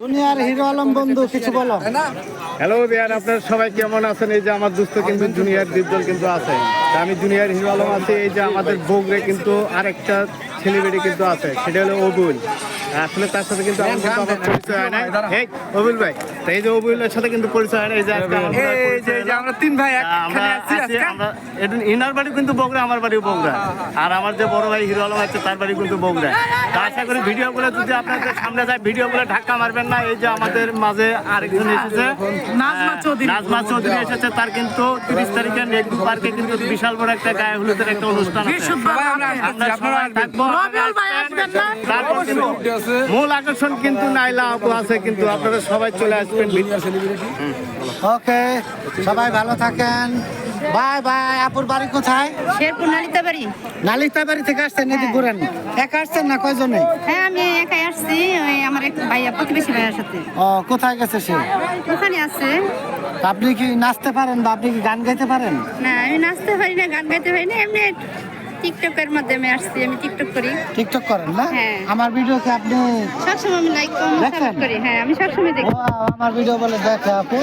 দুনিয়ার হিরো আলম বন্ধু কিছু বলো। হ্যালো বিয়ার, আপনারা সবাই কেমন আছেন? এই যে আমার দোস্ত কিন্তু জুনিয়র দীপজল কিন্তু আছে, তা আমি জুনিয়র হিরো আলম আছি। এই যে আমাদের বগুড়ে কিন্তু আরেকটা সেলিব্রিটি কিন্তু আছে, সেটা হলো অবুল। আসলে তার সাথে কিন্তু আমার কিন্তু আমার পরিচয় হয় না। এই অবুল ভাই, তো এই যে অবুলের সাথে কিন্তু পরিচয় হয় না। এই যে আজকে আমরা তিন ভাই আমরা ইনার বাড়ি কিন্তু বগুড়া, আমার বাড়িও বগুড়া, আর আমার যে বড় ভাই হিরো আলম আছে তার বাড়ি কিন্তু বগুড়া। তা আশা করি ভিডিওগুলো যদি আপনাদের সামনে যায়, ভিডিওগুলো ধাক্কা মারবেন না। এই যে আমাদের মাঝে আরেকজন এসেছে, নাজমা চৌধুরী এসেছে। তার কিন্তু 30 তারিখে নেগরু পার্কে কিন্তু বিশাল বড় একটা গায়ে হলুদের একটা অনুষ্ঠান আছে। আমরা সবাই থাকবো। তারপর কিন্তু মূল আকর্ষণ কিন্তু নাইলা আপু আছে, কিন্তু আপনারা সবাই চলে আসবেন। ওকে, সবাই ভালো থাকেন, বাই বাই। আপুর বাড়ি কোথায়? শেরপুর নালিতা বাড়ি। নালিতা বাড়ি থেকে আসছেন? এদিকে ঘুরেন। একা আসছেন না কয়জনে? হ্যাঁ, আমি একাই আসছি, ওই আমার এক ভাইয়া, প্রতিবেশী ভাইয়ার সাথে। ও, কোথায় গেছে সে? ওখানে আছে। আপনি কি নাচতে পারেন বা আপনি কি গান গাইতে পারেন? না, আমি নাচতে পারি না, গান গাইতে পারি না, এমনি টিকটকের মাধ্যমে আসছি। আমি টিকটক করি। টিকটক করেন না? হ্যাঁ। আমার ভিডিও কি আপনি সবসময় আমি লাইক কমেন্ট করি। হ্যাঁ, আমি সবসময় দেখি। ও, আমার ভিডিও বলে দেখে আপু।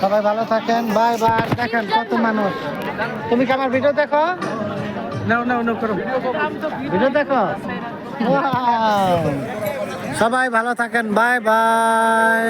সবাই ভালো থাকেন, বাই বাই। দেখেন কত মানুষ। তুমি কি আমার ভিডিও দেখো? ভিডিও দেখো। Wow! সবাই ভালো থাকেন, বাই বাই।